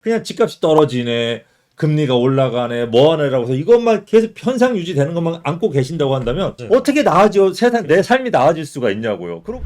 그냥 집값이 떨어지네, 금리가 올라가네, 뭐하네라고 해서 이것만 계속 현상 유지되는 것만 안고 계신다고 한다면 네. 어떻게 나아져, 세상 내 삶이 나아질 수가 있냐고요. 그리고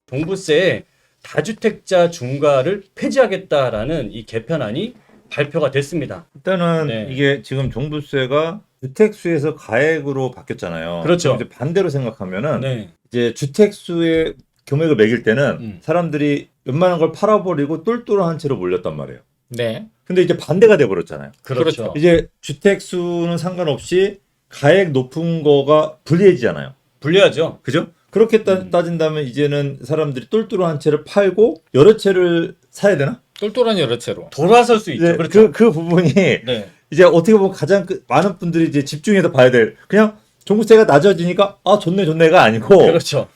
종부세 다주택자 중과를 폐지하겠다라는 이 개편안이 발표가 됐습니다. 일단은 네. 이게 지금 종부세가 주택수에서 가액으로 바뀌었잖아요. 그렇죠. 이제 반대로 생각하면은 네. 이제 주택수의 금액을 매길 때는 음. 사람들이 웬만한 걸 팔아버리고 똘똘한 채로 몰렸단 말이에요. 네. 근데 이제 반대가 돼버렸잖아요. 그렇죠. 이제 주택수는 상관없이 가액 높은 거가 불리해지잖아요. 불리하죠. 그죠? 그렇게 따진다면 이제는 사람들이 똘똘한 채를 팔고 여러 채를 사야 되나? 똘똘한 여러 채로. 돌아설 수 있죠. 이제 그렇죠. 그 부분이 네. 이제 어떻게 보면 가장 많은 분들이 이제 집중해서 봐야 될, 그냥 종부세가 낮아지니까 아 좋네 좋네가 아니고 그렇죠.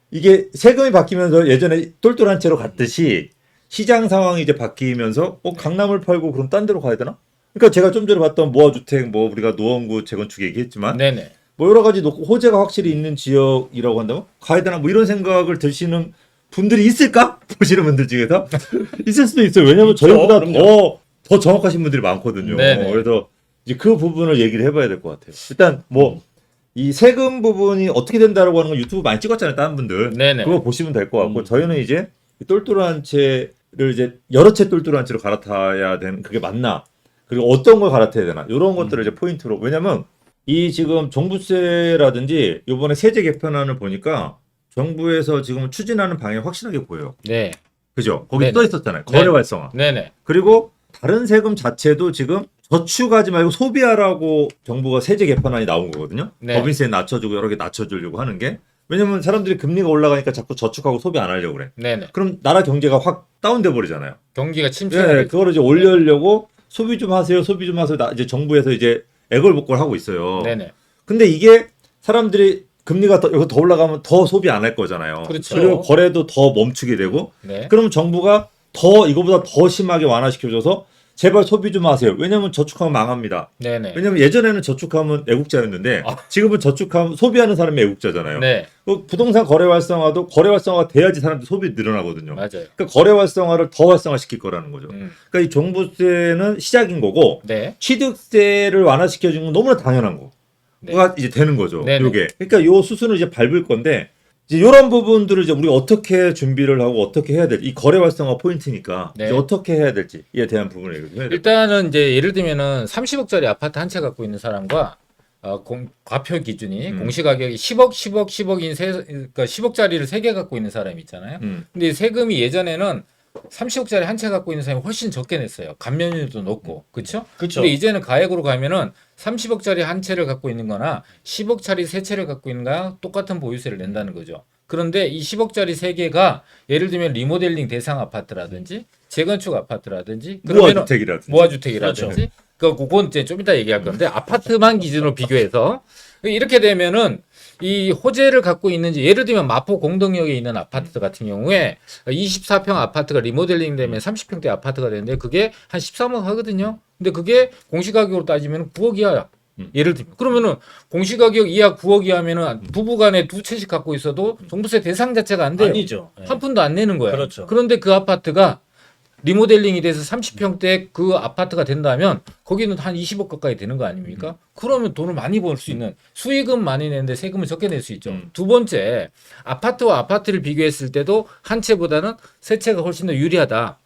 이게 세금이 바뀌면서 예전에 똘똘한 채로 갔듯이 시장 상황이 이제 바뀌면서 강남을 팔고 그럼 딴 데로 가야 되나? 그러니까 제가 좀 전에 봤던 모아주택, 뭐 우리가 노원구 재건축 얘기했지만 네네. 뭐 여러 가지 놓고 호재가 확실히 있는 지역이라고 한다면 가야 되나? 뭐 이런 생각을 드시는 분들이 있을까? 보시는 분들 중에서 있을 수도 있어요. 왜냐하면 있죠. 저희보다 그럼요. 더 정확하신 분들이 많거든요. 네네. 그래서 이제 그 부분을 얘기를 해봐야 될 것 같아요. 일단 뭐 이 세금 부분이 어떻게 된다라고 하는 건 유튜브 많이 찍었잖아요, 다른 분들. 네네. 그거 보시면 될 것 같고, 음. 저희는 이제 이 똘똘한 채를 이제 여러 채 똘똘한 채로 갈아타야 되는, 그게 맞나? 그리고 어떤 걸 갈아타야 되나? 이런 것들을 이제 포인트로. 왜냐면 이 지금 종부세라든지 요번에 세제 개편안을 보니까 정부에서 지금 추진하는 방향이 확실하게 보여요. 네. 그죠? 거기 네네. 써 있었잖아요. 거래 네. 활성화. 네네. 그리고 다른 세금 자체도 지금 저축하지 말고 소비하라고 정부가 세제 개편안이 나온 거거든요. 네. 법인세 낮춰주고 여러 개 낮춰주려고 하는 게. 왜냐면 사람들이 금리가 올라가니까 자꾸 저축하고 소비 안 하려고 그래. 네네. 그럼 나라 경제가 확 다운돼 버리잖아요. 경기가 예, 침체가 그거를 이제 올리려고 소비 좀 하세요, 소비 좀 하세요. 이제 정부에서 이제 애걸복걸 하고 있어요. 네네. 근데 이게 사람들이 금리가 더 올라가면 더 소비 안 할 거잖아요. 그렇죠. 그리고 거래도 더 멈추게 되고. 네. 그럼 정부가 더 이거보다 더 심하게 완화시켜줘서 제발 소비 좀 하세요. 왜냐면 저축하면 망합니다. 네네. 왜냐면 예전에는 저축하면 애국자였는데 아. 지금은 저축하면 소비하는 사람이 애국자잖아요. 네. 부동산 거래 활성화도 거래 활성화가 돼야지 사람들 소비 늘어나거든요. 맞아요. 그러니까 거래 활성화를 더 활성화시킬 거라는 거죠. 음. 그러니까 이 종부세는 시작인 거고 네. 취득세를 완화시켜주는 건 너무나 당연한 거가 네. 이제 되는 거죠. 네네. 요게. 그러니까 요 수순을 이제 밟을 건데 이제 이런 부분들을 이제 우리가 어떻게 준비를 하고 어떻게 해야 될지, 이 거래 활성화 포인트니까 네. 이제 어떻게 해야 될지에 대한 부분을 얘기를 해야 돼요. 일단은 이제 예를 들면은 30억짜리 아파트 한 채 갖고 있는 사람과 과표 기준이 공시가격이 10억인 그러니까 10억짜리를 3개 갖고 있는 사람이 있잖아요. 근데 이 세금이 예전에는 30억짜리 한 채 갖고 있는 사람이 훨씬 적게 냈어요. 감면율도 높고. 그렇죠? 그렇죠. 근데 이제는 가액으로 가면은 30억짜리 한 채를 갖고 있는 거나 10억짜리 세 채를 갖고 있는 거나 똑같은 보유세를 낸다는 거죠. 그런데 이 10억짜리 세 개가 예를 들면 리모델링 대상 아파트라든지 재건축 아파트라든지 그러면은 모아주택이라든지. 모아주택이라든지 그건 이제 좀 이따 얘기할 건데 아파트만 기준으로 비교해서 이렇게 되면은 이 호재를 갖고 있는지, 예를 들면 마포 공덕역에 있는 아파트 같은 경우에 24평 아파트가 리모델링 되면 30평대 아파트가 되는데 그게 한 13억 하거든요. 근데 그게 공시가격으로 따지면 9억 이하야. 예를 들면 그러면은 공시가격 이하 9억 이하면은 부부간에 두 채씩 갖고 있어도 종부세 대상 자체가 안 돼요. 아니죠. 네. 한 푼도 안 내는 거야. 그렇죠. 그런데 그 아파트가 리모델링이 돼서 30평대 그 아파트가 된다면 거기는 한 20억 가까이 되는 거 아닙니까? 그러면 돈을 많이 벌 수 있는, 수익은 많이 내는데 세금을 적게 낼 수 있죠. 두 번째, 아파트와 아파트를 비교했을 때도 한 채보다는 세 채가 훨씬 더 유리하다.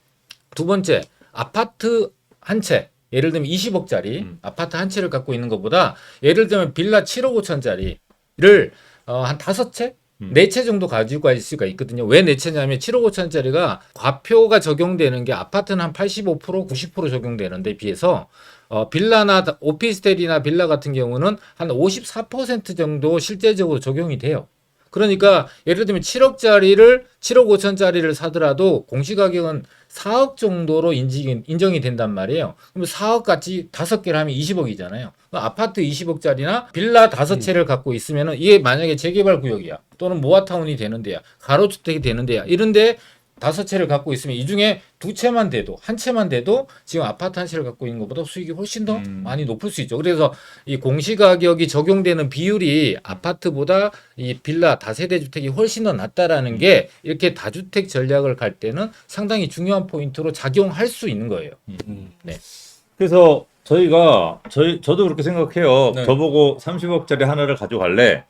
두 번째, 아파트 한 채, 예를 들면 20억짜리 아파트 한 채를 갖고 있는 것보다 예를 들면 빌라 7억 5천짜리를 한 5채? 4채 정도 가지고 갈 수가 있거든요. 왜 4채냐면 7억 5천짜리가 과표가 적용되는 게 아파트는 한 85%, 90% 적용되는데 비해서 빌라나 오피스텔이나 빌라 같은 경우는 한 54% 정도 실제적으로 적용이 돼요. 그러니까 예를 들면 7억짜리를 7억 5천짜리를 사더라도 공시가격은 4억 정도로 인정이 된단 말이에요. 그럼 4억 같이 5개를 하면 20억이잖아요. 아파트 20억짜리나 빌라 5채를 갖고 있으면 이게 만약에 재개발 구역이야. 또는 모아타운이 되는 데야. 가로주택이 되는 데야. 이런데 5채를 갖고 있으면 이 중에 2채만 돼도 한 채만 돼도 지금 아파트 한 채를 갖고 있는 것보다 수익이 훨씬 더 많이 높을 수 있죠. 그래서 이 공시가격이 적용되는 비율이 아파트보다 이 빌라 다세대 주택이 훨씬 더 낮다라는 게 이렇게 다주택 전략을 갈 때는 상당히 중요한 포인트로 작용할 수 있는 거예요. 네. 그래서 저도 그렇게 생각해요. 네. 저보고 30억짜리 하나를 가져갈래?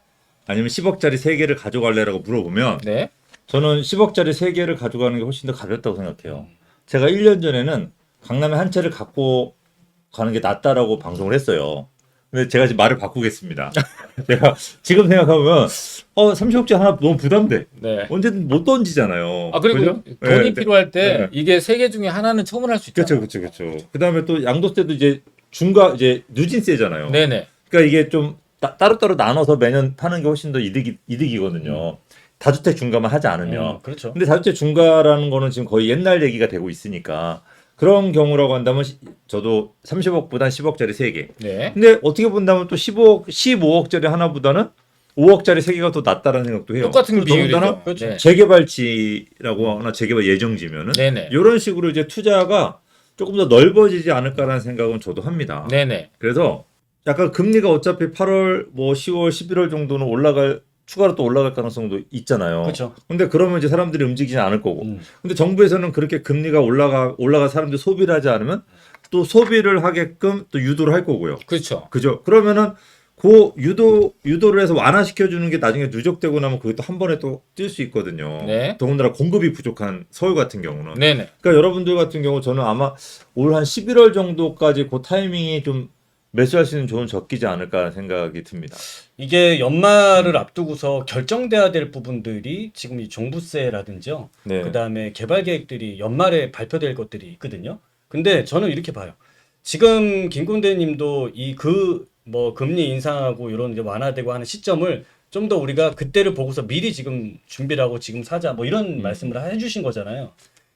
아니면 10억짜리 3개를 가져갈래라고 물어보면 네. 저는 10억짜리 3개를 가져가는 게 훨씬 더 가볍다고 생각해요. 제가 1년 전에는 강남에 한 채를 갖고 가는 게 낫다라고 방송을 했어요. 근데 제가 지금 말을 바꾸겠습니다. 제가 지금 생각하면 30억짜리 하나 너무 부담돼. 네. 언제든 못 던지잖아요. 아 그리고 그죠? 돈이 네, 필요할 때 네. 이게 3개 중에 하나는 처분할 수 있죠. 그렇죠. 그다음에 또 양도세도 이제 누진세잖아요. 네네. 그러니까 이게 좀 따로따로 나눠서 매년 파는 게 훨씬 더 이득이거든요. 다주택 중과만 하지 않으면. 그렇죠. 근데 다주택 중과라는 거는 지금 거의 옛날 얘기가 되고 있으니까 그런 경우라고 한다면 저도 30억보단 10억짜리 3개. 네. 근데 어떻게 본다면 또 15억짜리 하나보다는 5억짜리 3개가 더 낫다라는 생각도 해요. 똑같은 또 더군다나 비율이죠. 그렇죠. 네. 재개발지라고 하나 재개발 예정지면은 네네. 이런 식으로 이제 투자가 조금 더 넓어지지 않을까라는 생각은 저도 합니다. 네네. 그래서 약간 금리가 어차피 8월, 뭐 10월, 11월 정도는 추가로 또 올라갈 가능성도 있잖아요. 그렇죠. 근데 그러면 이제 사람들이 움직이지 않을 거고. 음. 근데 정부에서는 그렇게 금리가 올라가 사람들이 소비를 하지 않으면 또 소비를 하게끔 또 유도를 할 거고요. 그렇죠. 그죠? 그러면은 그 유도를 해서 완화시켜 주는 게 나중에 누적되고 나면 그게 또 한 번에 또 뛸 수 있거든요. 네. 더군다나 공급이 부족한 서울 같은 경우는. 네네. 그러니까 여러분들 같은 경우 저는 아마 올 한 11월 정도까지 그 타이밍이 좀 매수할 수 있는 좋은 적기지 않을까 생각이 듭니다. 이게 연말을 앞두고서 결정돼야 될 부분들이 지금 이 종부세라든지요. 네. 그다음에 개발 계획들이 연말에 발표될 것들이 있거든요. 근데 저는 이렇게 봐요. 지금 김군대 님도 뭐 금리 인상하고 이런 이제 완화되고 하는 시점을 좀 더 우리가 그때를 보고서 미리 지금 준비를 하고 지금 사자 뭐 이런 말씀을 해주신 거잖아요.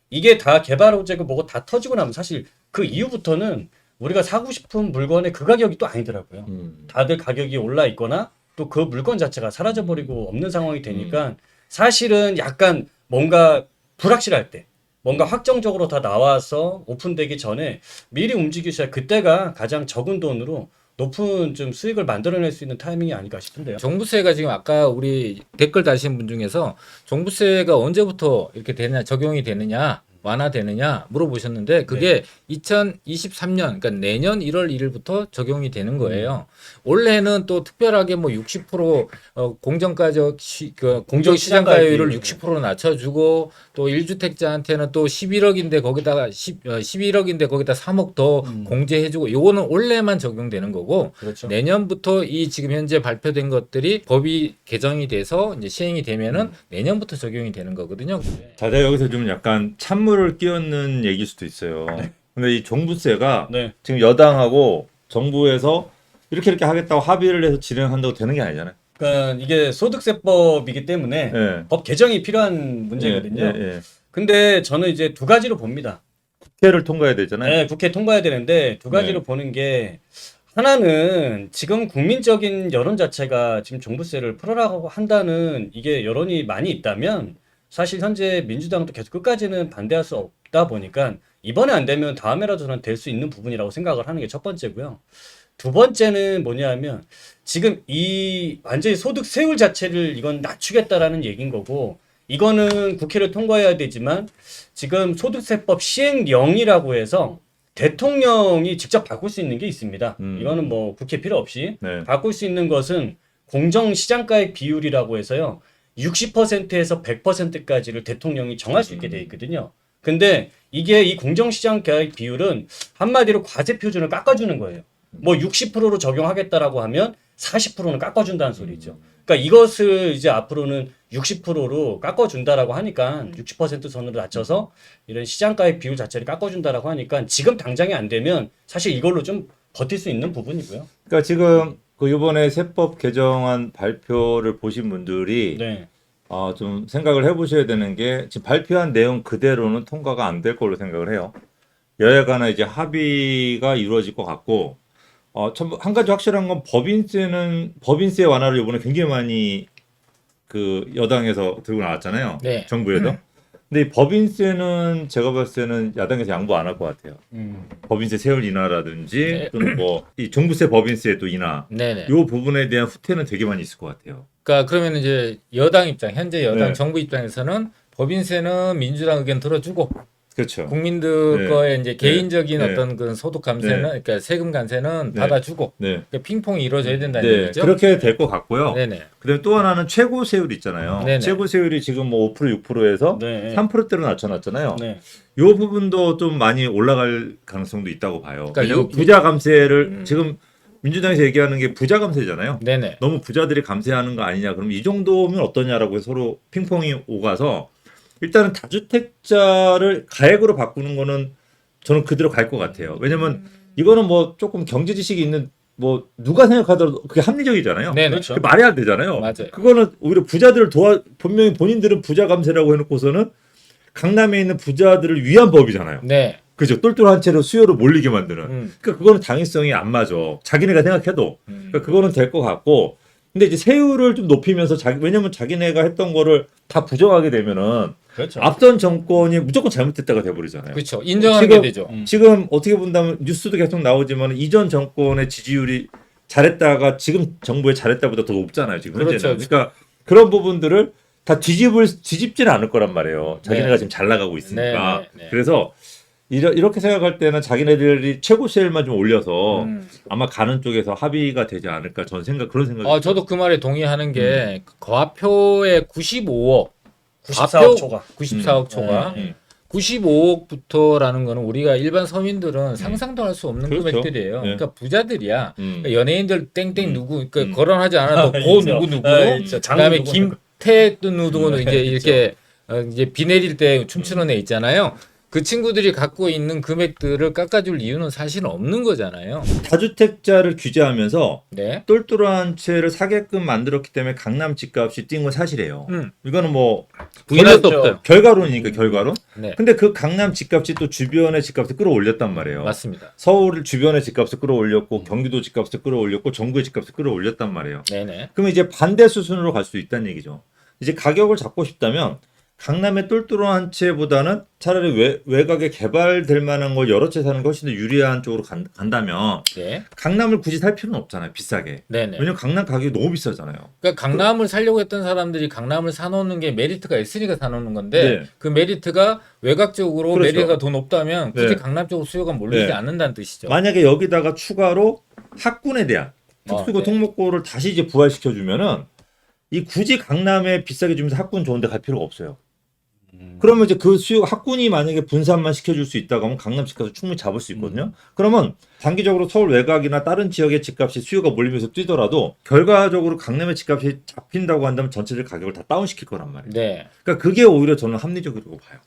이게 다 개발 호재고 뭐고 다 터지고 나면 사실 그 이후부터는 우리가 사고 싶은 물건의 그 가격이 또 아니더라고요. 다들 가격이 올라 있거나 또 그 물건 자체가 사라져 버리고 없는 상황이 되니까 사실은 약간 뭔가 불확실할 때 뭔가 확정적으로 다 나와서 오픈되기 전에 미리 움직이셔야 그때가 가장 적은 돈으로 높은 좀 수익을 만들어낼 수 있는 타이밍이 아닐까 싶은데요. 종부세가 지금 아까 우리 댓글 다신 분 중에서 종부세가 언제부터 이렇게 적용이 되느냐 완화되느냐 물어보셨는데 그게 2023년 그러니까 내년 1월 1일부터 적용이 되는 거예요. 원래는 또 특별하게 뭐 60% 공정시장가율을 60% 낮춰주고 또 1주택자한테는 또 11억인데 거기다가 11억인데 거기다 3억 더 공제해주고 요거는 원래만 적용되는 거고 그렇죠. 내년부터 이 지금 현재 발표된 것들이 법이 개정이 돼서 이제 시행이 되면은 내년부터 적용이 되는 거거든요. 자자 여기서 좀 약간 찬물을 끼얹는 얘기일 수도 있어요. 근데 이 종부세가 네. 지금 여당하고 정부에서 이렇게 하겠다고 합의를 해서 진행한다고 되는 게 아니잖아요. 그러니까 이게 소득세법이기 때문에 예. 법 개정이 필요한 문제거든요. 예. 근데 저는 이제 두 가지로 봅니다. 국회를 통과해야 되잖아요. 네, 국회 통과해야 되는데 두 가지로 보는 게 하나는 지금 국민적인 여론 자체가 지금 종부세를 풀어라고 한다는 이게 여론이 많이 있다면 사실 현재 민주당도 계속 끝까지는 반대할 수 없다 보니까 이번에 안 되면 다음에라도 저는 될 수 있는 부분이라고 생각을 하는 게 첫 번째고요. 두 번째는 뭐냐면 지금 이 완전히 소득 세율 자체를 이건 낮추겠다라는 얘기인 거고 이거는 국회를 통과해야 되지만 지금 소득세법 시행령이라고 해서 대통령이 직접 바꿀 수 있는 게 있습니다. 이거는 뭐 국회 필요 없이 네. 바꿀 수 있는 것은 공정시장가액 비율이라고 해서요. 60%에서 100%까지를 대통령이 정할 수 있게 돼 있거든요. 근데 이게 이 공정시장가액 비율은 한마디로 과세 표준을 깎아주는 거예요. 뭐 60%로 적용하겠다라고 하면 40%는 깎아준다는 소리죠. 그러니까 이것을 이제 앞으로는 60%로 깎아준다라고 하니까 60% 선으로 낮춰서 이런 시장가액 비율 자체를 깎아준다라고 하니까 지금 당장에 안 되면 사실 이걸로 좀 버틸 수 있는 부분이고요. 그러니까 지금 그 이번에 세법 개정안 발표를 보신 분들이 네. 좀 생각을 해보셔야 되는 게 지금 발표한 내용 그대로는 통과가 안 될 걸로 생각을 해요. 여야 간에 이제 합의가 이루어질 것 같고 한 가지 확실한 건 법인세 완화를 이번에 굉장히 많이 그 여당에서 들고 나왔잖아요. 네. 정부에서. 근데 이 법인세는 제가 봤을 때는 야당에서 양보 안 할 것 같아요. 법인세 세율 인하라든지 네. 또는 뭐 이 종부세 법인세 또 인하 네네. 이 부분에 대한 후퇴는 되게 많이 있을 것 같아요. 그러니까 그러면 이제 여당 입장, 현재 여당 네. 정부 입장에서는 법인세는 민주당 의견 들어주고 그렇죠. 국민들 네. 거에 이제 개인적인 네. 어떤 그 소득 감세는 네. 그러니까 세금 감세는 네. 받아주고 네. 그러니까 핑퐁이 이루어져야 된다는 네. 얘기죠. 그렇게 될 것 같고요. 네네. 그다음에 또 하나는 최고 세율 있잖아요. 네네. 최고 세율이 지금 뭐 5% 6%에서 네. 3%대로 낮춰놨잖아요. 네. 이 부분도 좀 많이 올라갈 가능성도 있다고 봐요. 그러니까 왜냐면 요- 부자 감세를 음. 지금 민주당에서 얘기하는 게 부자 감세잖아요. 네네. 너무 부자들이 감세하는 거 아니냐. 그럼 이 정도면 어떠냐라고 해서 서로 핑퐁이 오가서 일단은 다주택자를 가액으로 바꾸는 거는 저는 그대로 갈 것 같아요. 왜냐면 이거는 뭐 조금 경제 지식이 있는 뭐 누가 생각하더라도 그게 합리적이잖아요. 네네. 그렇죠. 그게 말이 안 되잖아요. 맞아요. 그거는 오히려 부자들을 분명히 본인들은 부자 감세라고 해놓고서는 강남에 있는 부자들을 위한 법이잖아요. 네. 그죠? 똘똘한 채로 수요를 몰리게 만드는. 음. 그러니까 그거는 당위성이 안 맞아. 자기네가 생각해도. 그러니까 그거는 될 것 같고. 근데 이제 세율을 좀 높이면서 왜냐면 자기네가 했던 거를 다 부정하게 되면은 그렇죠. 앞선 정권이 무조건 잘못됐다가 돼버리잖아요. 그렇죠. 인정하는 지금- 게 되죠. 지금 어떻게 본다면 뉴스도 계속 나오지만 이전 정권의 지지율이 잘했다가 지금 정부의 잘했다보다 더 높잖아요. 지금 현재는. 그렇죠. 그러니까 그런 부분들을 다 뒤집지는 않을 거란 말이에요. 자기네가 네. 지금 잘 나가고 있으니까. 네, 네, 네. 그래서 이렇게 생각할 때는 자기네들이 최고 세율만 좀 올려서 아마 가는 쪽에서 합의가 되지 않을까 그런 생각이 저도 그 말에 동의하는 게 과표의 95억 94억 초과. 94억 초과 네. 95억부터라는 거는 우리가 일반 서민들은 상상도 할 수 없는 그렇죠. 금액들이에요. 네. 그러니까 부자들이야. 음. 그러니까 연예인들 땡땡 누구, 그러니까 음. 거론하지 않아도 아, 고 있죠. 누구 누구, 아, 있죠. 장르 그다음에 누구는. 김태누구는 이제 이렇게 이제 비 내릴 때 춤추는 애 있잖아요. 그 친구들이 갖고 있는 금액들을 깎아줄 이유는 사실은 없는 거잖아요. 다주택자를 규제하면서 네. 똘똘한 채를 사게끔 만들었기 때문에 강남 집값이 뛴 건 사실이에요. 이거는 뭐 부인할 수 그렇죠. 없어요. 결과론이니까 결과론. 네. 근데 그 강남 집값이 또 주변의 집값을 끌어올렸단 말이에요. 맞습니다. 서울 주변의 집값을 끌어올렸고 경기도 집값을 끌어올렸고 전국의 집값을 끌어올렸단 말이에요. 네네. 그러면 이제 반대 수순으로 갈 수 있다는 얘기죠. 이제 가격을 잡고 싶다면 강남의 똘똘한 채보다는 차라리 외곽에 개발될 만한 걸 여러 채 사는 게 훨씬 더 유리한 쪽으로 간다면 네. 강남을 굳이 살 필요는 없잖아요. 비싸게. 네네. 왜냐면 강남 가격이 너무 비싸잖아요. 그러니까 강남을 살려고 했던 사람들이 강남을 사놓는 게 메리트가 있으니까 사놓는 건데 네. 그 메리트가 외곽적으로 그렇죠. 메리트가 더 높다면 굳이 네. 강남 쪽으로 수요가 몰리지 네. 않는다는 뜻이죠. 만약에 여기다가 추가로 학군에 대한 특수고 네. 특목고를 다시 이제 부활시켜 주면은 이 굳이 강남에 비싸게 주면서 학군 좋은데 갈 필요가 없어요. 그러면 이제 그 수요 학군이 만약에 분산만 시켜줄 수 있다고 하면 강남 집값을 충분히 잡을 수 있거든요. 그러면 단기적으로 서울 외곽이나 다른 지역의 집값이 수요가 몰리면서 뛰더라도 결과적으로 강남의 집값이 잡힌다고 한다면 전체적 가격을 다 다운시킬 거란 말이에요. 네. 그러니까 그게 오히려 저는 합리적이라고 봐요.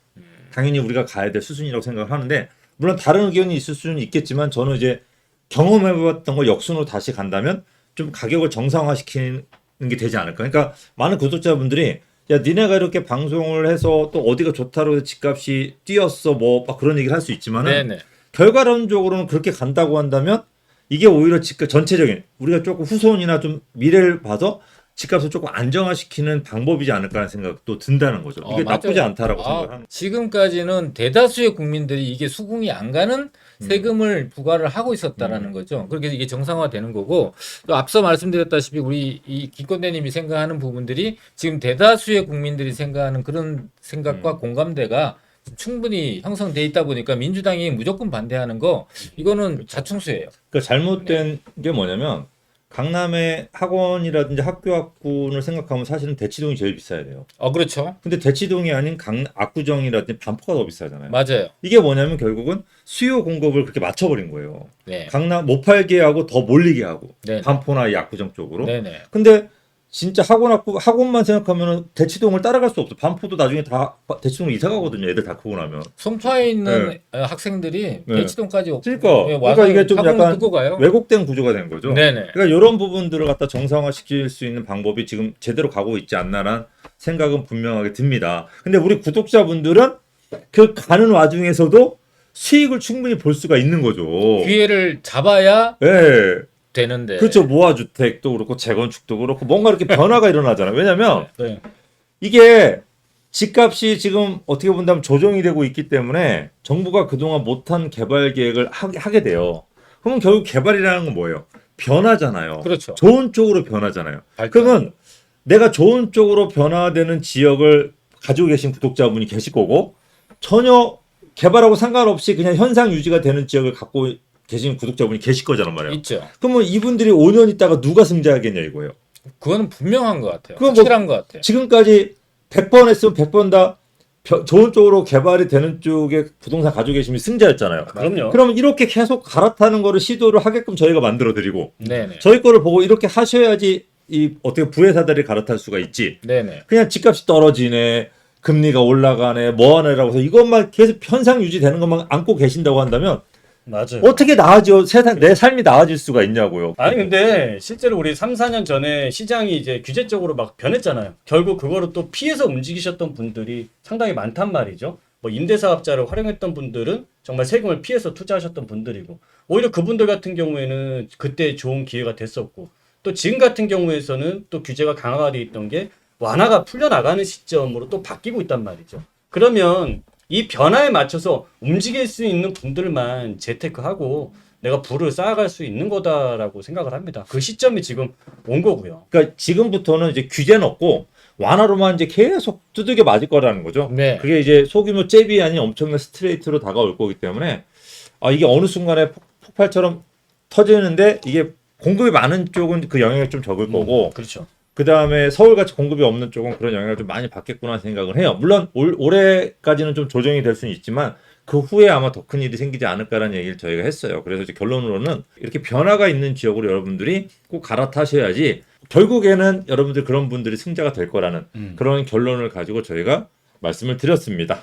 당연히 우리가 가야 될 수순이라고 생각을 하는데 물론 다른 의견이 있을 수는 있겠지만 저는 이제 경험해봤던 걸 역순으로 다시 간다면 좀 가격을 정상화시키는 게 되지 않을까. 그러니까 많은 구독자분들이 야 니네가 이렇게 방송을 해서 또 어디가 좋다고 해서 집값이 뛰었어 뭐 막 그런 얘기를 할 수 있지만은 네네. 결과론적으로는 그렇게 간다고 한다면 이게 오히려 집값 전체적인 우리가 조금 후손이나 좀 미래를 봐서 집값을 조금 안정화시키는 방법이지 않을까라는 생각도 든다는 거죠. 이게 맞아요. 나쁘지 않다라고 생각을 하는. 지금까지는 대다수의 국민들이 이게 수긍이 안 가는 세금을 부과를 하고 있었다라는 거죠. 그렇게 이게 정상화되는 거고 또 앞서 말씀드렸다시피 우리 이 김건대님이 생각하는 부분들이 지금 대다수의 국민들이 생각하는 그런 생각과 공감대가 충분히 형성돼 있다 보니까 민주당이 무조건 반대하는 거 이거는 자충수예요. 그러니까 잘못된 게 뭐냐면 강남의 학원이라든지 학교 학군을 생각하면 사실은 대치동이 제일 비싸야 돼요. 그렇죠. 근데 대치동이 아닌 압구정이라든지 반포가 더 비싸잖아요. 맞아요. 이게 뭐냐면 결국은 수요 공급을 그렇게 맞춰버린 거예요. 네. 강남 못 팔게 하고 더 몰리게 하고 네. 반포나 이 압구정 쪽으로. 네네. 근데 진짜 학원만 생각하면은 대치동을 따라갈 수 없어. 반포도 나중에 다 대치동으로 이사 가거든요. 애들 다 크고 나면. 송파에 있는 학생들이 네. 대치동까지 그러니까, 와서 그러니까 이게 좀 학원 약간 듣고 가요. 왜곡된 구조가 된 거죠. 네네. 그러니까 이런 부분들을 갖다 정상화시킬 수 있는 방법이 지금 제대로 가고 있지 않나라는 생각은 분명하게 듭니다. 근데 우리 구독자분들은 그 가는 와중에서도 수익을 충분히 볼 수가 있는 거죠. 기회를 잡아야 예. 되는데. 그렇죠. 모아주택도 그렇고 재건축도 그렇고 뭔가 이렇게 변화가 일어나잖아요. 왜냐면 네. 이게 집값이 지금 어떻게 본다면 조정이 되고 있기 때문에 정부가 그동안 못한 개발 계획을 하게 돼요. 그러면 결국 개발이라는 건 뭐예요? 변화잖아요. 그렇죠. 좋은 쪽으로 변화잖아요. 발전. 그러면 내가 좋은 쪽으로 변화되는 지역을 가지고 계신 구독자분이 계실 거고 전혀 개발하고 상관없이 그냥 현상 유지가 되는 지역을 갖고 계신 구독자분이 계실 거잖아요, 말이에요. 있죠. 그러면 이분들이 5년 있다가 누가 승자하겠냐 이거예요. 그거는 분명한 것 같아요. 그건 뭐- 확실한 것 같아요. 지금까지 100번 했으면 100번 다 좋은 쪽으로 개발이 되는 쪽에 부동산 가지고 계시면 승자였잖아요. 그럼요. 그러면 이렇게 계속 갈아타는 거를 시도를 하게끔 저희가 만들어 드리고 네네. 저희 거를 보고 이렇게 하셔야지 이 어떻게 부회사들이 갈아탈 수가 있지. 네네. 그냥 집값이 떨어지네, 금리가 올라가네, 뭐하네라고 해서 이것만 계속 현상 유지되는 것만 안고 계신다고 한다면 맞아요. 어떻게 나아져 세상 내 삶이 나아질 수가 있냐고요. 아니 근데 실제로 우리 3, 4년 전에 시장이 이제 규제적으로 막 변했잖아요. 결국 그거를 또 피해서 움직이셨던 분들이 상당히 많단 말이죠. 뭐 임대사업자를 활용했던 분들은 정말 세금을 피해서 투자하셨던 분들이고 오히려 그분들 같은 경우에는 그때 좋은 기회가 됐었고 또 지금 같은 경우에서는 또 규제가 강화가 돼 있던 게 완화가 풀려나가는 시점으로 또 바뀌고 있단 말이죠. 그러면 이 변화에 맞춰서 움직일 수 있는 분들만 재테크하고 내가 부를 쌓아갈 수 있는 거다라고 생각을 합니다. 그 시점이 지금 온 거고요. 그러니까 지금부터는 이제 규제는 없고 완화로만 이제 계속 두들겨 맞을 거라는 거죠. 네. 그게 이제 소규모 잽이 아닌 엄청난 스트레이트로 다가올 거기 때문에 이게 어느 순간에 폭발처럼 터지는데 이게 공급이 많은 쪽은 그 영향이 좀 적을 거고 그렇죠. 그 다음에 서울같이 공급이 없는 쪽은 그런 영향을 좀 많이 받겠구나 생각을 해요. 물론 올해까지는 좀 조정이 될 수는 있지만 그 후에 아마 더 큰 일이 생기지 않을까라는 얘기를 저희가 했어요. 그래서 이제 결론으로는 이렇게 변화가 있는 지역으로 여러분들이 꼭 갈아타셔야지 결국에는 여러분들 그런 분들이 승자가 될 거라는 그런 결론을 가지고 저희가 말씀을 드렸습니다.